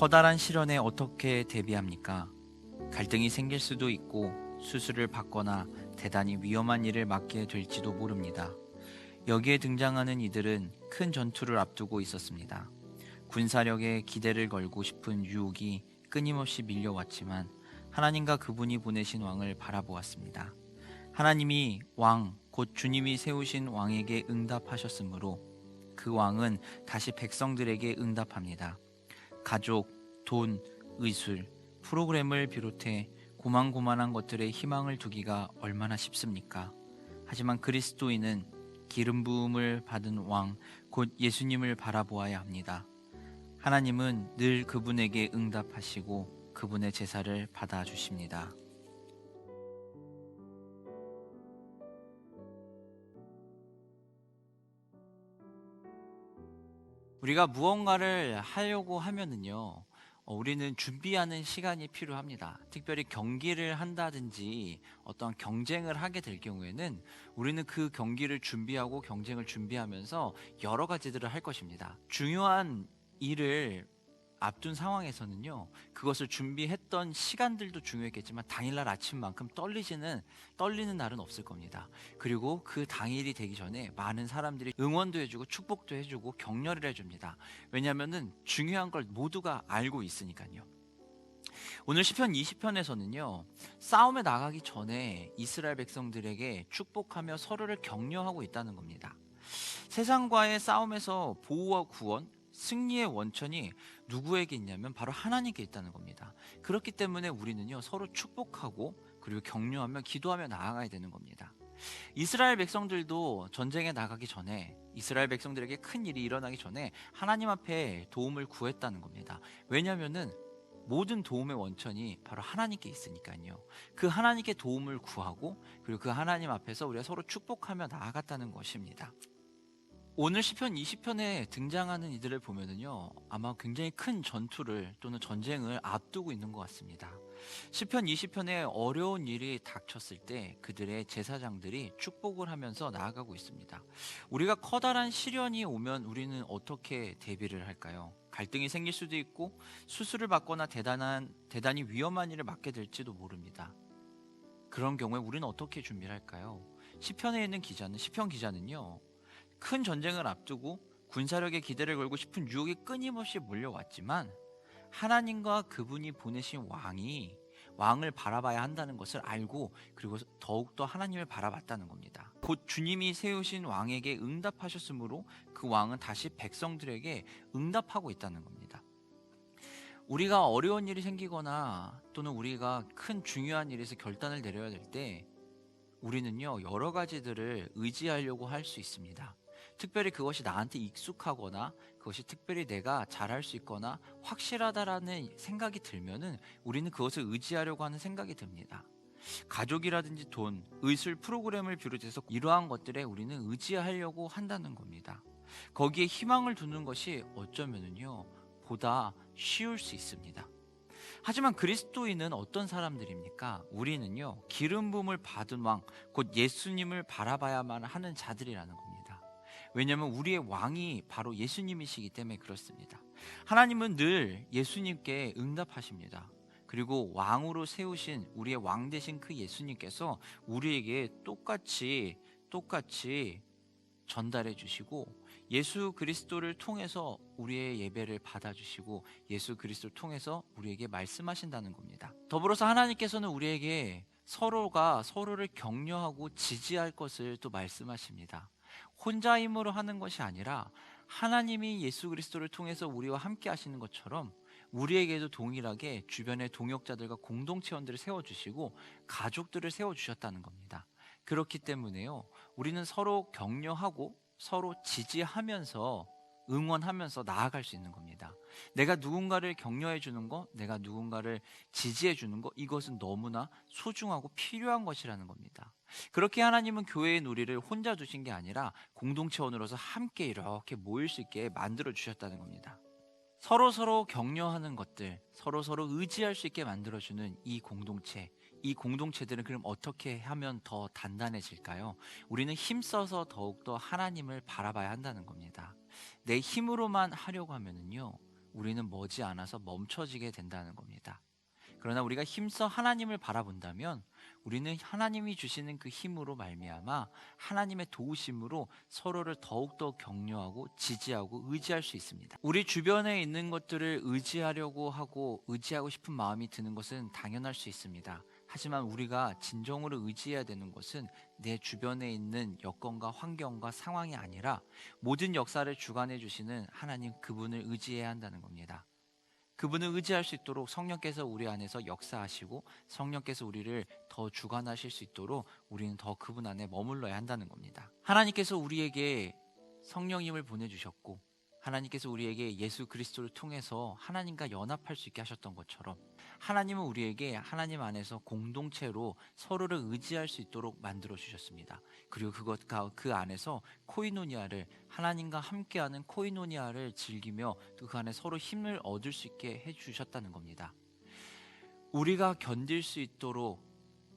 커다란 시련에 어떻게 대비합니까? 갈등이 생길 수도 있고 수술을 받거나 대단히 위험한 일을 맡게 될지도 모릅니다. 여기에 등장하는 이들은 큰 전투를 앞두고 있었습니다. 군사력에 기대를 걸고 싶은 유혹이 끊임없이 밀려왔지만 하나님과 그분이 보내신 왕을 바라보았습니다. 하나님이 왕, 곧 주님이 세우신 왕에게 응답하셨으므로 그 왕은 다시 백성들에게 응답합니다. 가족, 돈, 의술, 프로그램을 비롯해 고만고만한 것들에 희망을 두기가 얼마나 쉽습니까? 하지만 그리스도인은 기름 부음을 받은 왕, 곧 예수님을 바라보아야 합니다. 하나님은 늘 그분에게 응답하시고 그분의 제사를 받아주십니다. 우리가 무언가를 하려고 하면은요, 우리는 준비하는 시간이 필요합니다. 특별히 경기를 한다든지 어떤 경쟁을 하게 될 경우에는 우리는 그 경기를 준비하고 경쟁을 준비하면서 여러 가지들을 할 것입니다. 중요한 일을 앞둔 상황에서는요, 그것을 준비했던 시간들도 중요했겠지만 당일날 아침만큼 떨리는 날은 없을 겁니다. 그리고 그 당일이 되기 전에 많은 사람들이 응원도 해주고 축복도 해주고 격려를 해줍니다. 왜냐하면은 중요한 걸 모두가 알고 있으니까요. 오늘 시편 20편에서는요, 싸움에 나가기 전에 이스라엘 백성들에게 축복하며 서로를 격려하고 있다는 겁니다. 세상과의 싸움에서 보호와 구원, 승리의 원천이 누구에게 있냐면 바로 하나님께 있다는 겁니다. 그렇기 때문에 우리는요, 서로 축복하고 그리고 격려하며 기도하며 나아가야 되는 겁니다. 이스라엘 백성들도 전쟁에 나가기 전에, 이스라엘 백성들에게 큰 일이 일어나기 전에 하나님 앞에 도움을 구했다는 겁니다. 왜냐하면은 모든 도움의 원천이 바로 하나님께 있으니까요. 그 하나님께 도움을 구하고 그리고 그 하나님 앞에서 우리가 서로 축복하며 나아갔다는 것입니다. 오늘 시편 20편에 등장하는 이들을 보면은요, 아마 굉장히 큰 전투를 또는 전쟁을 앞두고 있는 것 같습니다. 시편 20편에 어려운 일이 닥쳤을 때 그들의 제사장들이 축복을 하면서 나아가고 있습니다. 우리가 커다란 시련이 오면 우리는 어떻게 대비를 할까요? 갈등이 생길 수도 있고 수술을 받거나 대단히 위험한 일을 맡게 될지도 모릅니다. 그런 경우에 우리는 어떻게 준비를 할까요? 시편에 있는 시편 기자는요, 큰 전쟁을 앞두고 군사력에 기대를 걸고 싶은 유혹이 끊임없이 몰려왔지만 하나님과 그분이 보내신 왕을 바라봐야 한다는 것을 알고 그리고 더욱더 하나님을 바라봤다는 겁니다. 곧 주님이 세우신 왕에게 응답하셨으므로 그 왕은 다시 백성들에게 응답하고 있다는 겁니다. 우리가 어려운 일이 생기거나 또는 우리가 큰 중요한 일에서 결단을 내려야 될 때 우리는요, 여러 가지들을 의지하려고 할 수 있습니다. 특별히 그것이 나한테 익숙하거나 그것이 특별히 내가 잘할 수 있거나 확실하다라는 생각이 들면은 우리는 그것을 의지하려고 하는 생각이 듭니다. 가족이라든지 돈, 의술 프로그램을 비롯해서 이러한 것들에 우리는 의지하려고 한다는 겁니다. 거기에 희망을 두는 것이 어쩌면은요, 보다 쉬울 수 있습니다. 하지만 그리스도인은 어떤 사람들입니까? 우리는요, 기름 부음을 받은 왕, 곧 예수님을 바라봐야만 하는 자들이라는 겁니다. 왜냐하면 우리의 왕이 바로 예수님이시기 때문에 그렇습니다. 하나님은 늘 예수님께 응답하십니다. 그리고 왕으로 세우신 우리의 왕 되신 그 예수님께서 우리에게 똑같이 전달해 주시고 예수 그리스도를 통해서 우리의 예배를 받아주시고 예수 그리스도를 통해서 우리에게 말씀하신다는 겁니다. 더불어서 하나님께서는 우리에게 서로가 서로를 격려하고 지지할 것을 또 말씀하십니다. 혼자 힘으로 하는 것이 아니라 하나님이 예수 그리스도를 통해서 우리와 함께 하시는 것처럼 우리에게도 동일하게 주변의 동역자들과 공동체원들을 세워주시고 가족들을 세워주셨다는 겁니다. 그렇기 때문에요, 우리는 서로 격려하고 서로 지지하면서 응원하면서 나아갈 수 있는 겁니다. 내가 누군가를 격려해 주는 거, 내가 누군가를 지지해 주는 거, 이것은 너무나 소중하고 필요한 것이라는 겁니다. 그렇게 하나님은 교회의 놀이를 혼자 두신 게 아니라 공동체원으로서 함께 이렇게 모일 수 있게 만들어 주셨다는 겁니다. 서로서로 격려하는 것들, 서로서로 의지할 수 있게 만들어주는 이 공동체들은 그럼 어떻게 하면 더 단단해질까요? 우리는 힘써서 더욱더 하나님을 바라봐야 한다는 겁니다. 내 힘으로만 하려고 하면은요, 우리는 머지않아서 멈춰지게 된다는 겁니다. 그러나 우리가 힘써 하나님을 바라본다면 우리는 하나님이 주시는 그 힘으로 말미암아 하나님의 도우심으로 서로를 더욱더 격려하고 지지하고 의지할 수 있습니다. 우리 주변에 있는 것들을 의지하려고 하고 의지하고 싶은 마음이 드는 것은 당연할 수 있습니다. 하지만 우리가 진정으로 의지해야 되는 것은 내 주변에 있는 여건과 환경과 상황이 아니라 모든 역사를 주관해 주시는 하나님 그분을 의지해야 한다는 겁니다. 그분을 의지할 수 있도록 성령께서 우리 안에서 역사하시고 성령께서 우리를 더 주관하실 수 있도록 우리는 더 그분 안에 머물러야 한다는 겁니다. 하나님께서 우리에게 성령님을 보내주셨고 하나님께서 우리에게 예수 그리스도를 통해서 하나님과 연합할 수 있게 하셨던 것처럼 하나님은 우리에게 하나님 안에서 공동체로 서로를 의지할 수 있도록 만들어 주셨습니다. 그리고 그 안에서 코이노니아를 하나님과 함께하는 코이노니아를 즐기며 또 그 안에 서로 힘을 얻을 수 있게 해주셨다는 겁니다. 우리가 견딜 수 있도록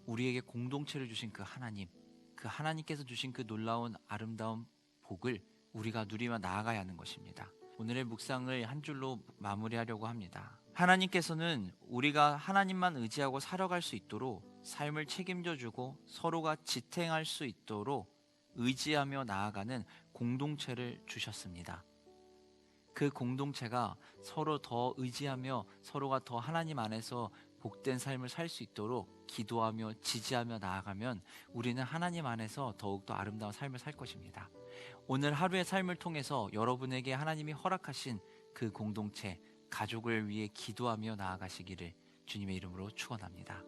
우리에게 공동체를 주신 그 하나님, 그 하나님께서 주신 그 놀라운 아름다운 복을 우리가 누리며 나아가야 하는 것입니다. 오늘의 묵상을 한 줄로 마무리하려고 합니다. 하나님께서는 우리가 하나님만 의지하고 살아갈 수 있도록 삶을 책임져 주고 서로가 지탱할 수 있도록 의지하며 나아가는 공동체를 주셨습니다. 그 공동체가 서로 더 의지하며 서로가 더 하나님 안에서 복된 삶을 살 수 있도록 기도하며 지지하며 나아가면 우리는 하나님 안에서 더욱더 아름다운 삶을 살 것입니다. 오늘 하루의 삶을 통해서 여러분에게 하나님이 허락하신 그 공동체, 가족을 위해 기도하며 나아가시기를 주님의 이름으로 축원합니다.